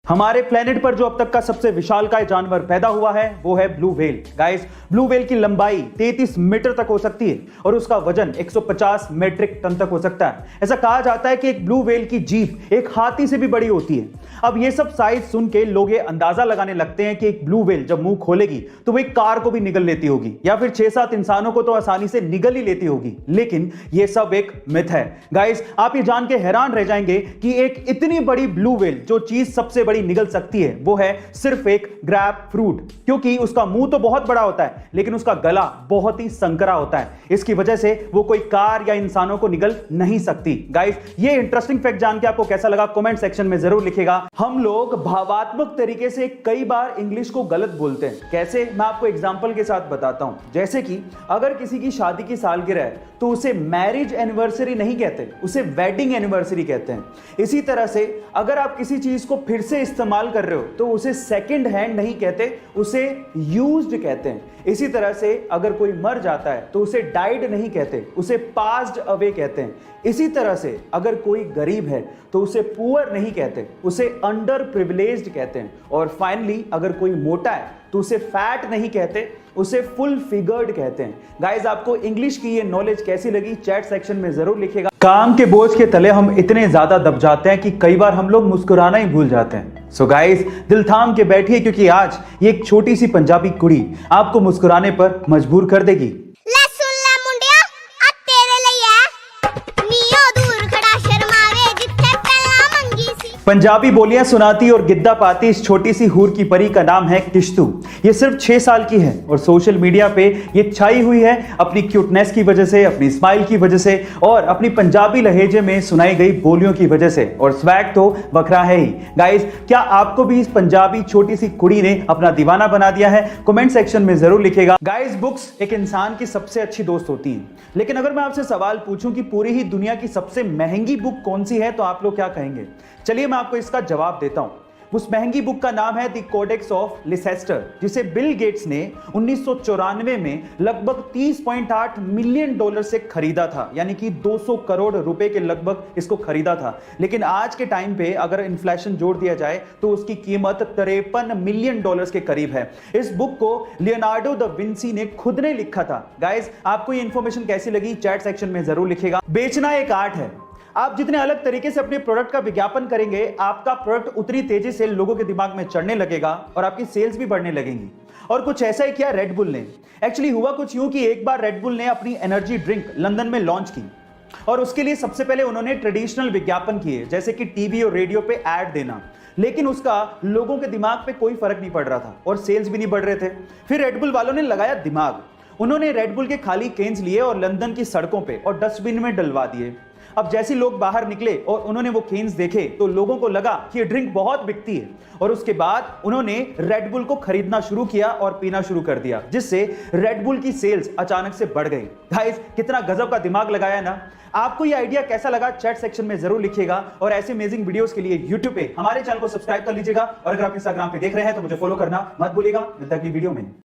हमारे प्लेनेट पर जो अब तक का सबसे विशालकाय जानवर पैदा हुआ है वो है blue whale. Guys, blue whale की लंबाई 33 मीटर तक हो सकती है और उसका वजन 150 मीट्रिक टन तक हो सकता है। ऐसा कहा जाता है कि एक ब्लू व्हेल की जीभ एक हाथी से भी बड़ी होती है। अब ये सब साइज सुन के लोग ये अंदाजा लगाने लगते हैं कि एक ब्लू व्हेल जब मुंह खोलेगी तो वो एक कार को भी निगल लेती होगी या फिर 6-7 इंसानों को तो आसानी से निगल ही लेती होगी। लेकिन ये सब एक मिथ है। गाइस, आप ये जान के हैरान रह जाएंगे कि एक इतनी बड़ी ब्लू व्हेल जो चीज सबसे बड़ी निगल सकती है वो है सिर्फ एक ग्रैप फ्रूट, क्योंकि उसका मुंह तो बहुत बड़ा होता है लेकिन उसका गला बहुत ही संकरा होता है। इसकी वजह से वो कोई कार या इंसानों को निगल नहीं सकती। गाइस, ये इंटरेस्टिंग फैक्ट जान के आपको कैसा लगा कमेंट सेक्शन में जरूर लिखिएगा। हम लोग भावात्मक तरीके से कई बार इंग्लिश को गलत बोलते हैं। कैसे, मैं आपको एग्जांपल के साथ बताता हूं। जैसे कि अगर किसी की शादी की सालगिरह है तो उसे मैरिज एनिवर्सरी नहीं कहते, उसे वेडिंग एनिवर्सरी कहते हैं। इसी तरह से अगर आप किसी चीज को फिर से इस्तेमाल कर रहे हो तो उसे सेकंड हैंड नहीं कहते, उसे यूज्ड कहते हैं। इसी तरह से अगर कोई मर जाता है तो उसे डाइड नहीं कहते, उसे पास्ड अवे कहते हैं। इसी तरह से अगर कोई गरीब है तो उसे पुअर नहीं कहते, उसे अंडर प्रिविलेज्ड कहते हैं। और फाइनली अगर कोई मोटा है तो उसे फैट नहीं कहते, उसे फुल फिगर्ड कहते हैं। गाइस, आपको इंग्लिश की ये नॉलेज कैसी लगी चैट सेक्शन में जरूर लिखिएगा। काम के बोझ के तले हम इतने ज्यादा दब जाते हैं कि कई बार हम लोग मुस्कुराना ही भूल जाते हैं। सो गाइस, दिल थाम के बैठिए क्योंकि आज ये एक छोटी सी पंजाबी कुड़ी आपको मुस्कुराने पर मजबूर कर देगी। पंजाबी बोलियां सुनाती और गिद्दा पाती इस छोटी सी हूर की परी का नाम है किश्तू। ये सिर्फ 6 साल की है और सोशल मीडिया पे ये छाई हुई है अपनी क्यूटनेस की वजह से, अपनी स्माइल की वजह से और अपनी पंजाबी लहजे में सुनाई गई बोलियों की वजह से। और स्वैग तो बखरा है ही। गाइस, क्या आपको भी इस पंजाबी छोटी सी कुड़ी ने अपना दीवाना बना दिया है? कमेंट सेक्शन में जरूर लिखेगा। गाइस, बुक्स एक इंसान की सबसे अच्छी दोस्त होती हैं, लेकिन अगर मैं आपसे सवाल पूछूं कि पूरी ही दुनिया की सबसे महंगी बुक कौन सी है तो आप लोग क्या कहेंगे? चलिए मैं आपको इसका जवाब देता हूं। उस महंगी बुक का नाम है द कोडेक्स ऑफ लिसेस्टर, जिसे बिल गेट्स ने 1994 में लगभग $30.8 मिलियन से खरीदा था, यानी कि 200 करोड़ रुपए के लगभग इसको खरीदा था। लेकिन आज के टाइम पे अगर इन्फ्लेशन जोड़ दिया जाए तो उसकी कीमत $53 मिलियन के करीब है। इस बुक को लियोनार्डो दा विंसी ने खुद ने लिखा था। गाइस, आपको ये इंफॉर्मेशन कैसी लगी चैट सेक्शन में जरूर लिखिएगा। बेचना एक आर्ट है। आप जितने अलग तरीके से अपने प्रोडक्ट का विज्ञापन करेंगे, आपका प्रोडक्ट उतनी तेजी से लोगों के दिमाग में चढ़ने लगेगा और आपकी सेल्स भी बढ़ने लगेंगी। और कुछ ऐसा ही किया रेड बुल ने। एक्चुअली हुआ कुछ यूं कि एक बार रेड बुल ने अपनी एनर्जी ड्रिंक लंदन में लॉन्च की और उसके लिए सबसे पहले उन्होंने ट्रेडिशनल विज्ञापन किए, जैसे कि टीवी और रेडियो पे ऐड देना। लेकिन उसका लोगों के दिमाग पे कोई फर्क नहीं पड़ रहा था और सेल्स भी नहीं बढ़ रहे थे। फिर रेड बुल वालों ने लगाया दिमाग। उन्होंने रेड बुल के खाली केन्स लिए और लंदन की सड़कों पे और डस्टबिन में डलवा दिए। अब जैसे लोग बाहर निकले और उन्होंने वो केन्स देखे तो लोगों को लगा कि ये ड्रिंक बहुत बिकती है और उसके बाद उन्होंने रेड बुल को खरीदना शुरू किया और पीना शुरू कर दिया, जिससे रेड बुल की सेल्स अचानक से बढ़ गई। गाइस, कितना गजब का दिमाग लगाया ना। आपको ये आइडिया कैसा लगा चैट सेक्शन में जरूर लिखिएगा और ऐसे अमेजिंग वीडियोस के लिए YouTube पे हमारे चैनल को सब्सक्राइब कर लीजिएगा और अगर आप इंस्टाग्राम पे देख रहे हैं तो मुझे फॉलो करना मत भूलिएगा। मिलता है अगली वीडियो में।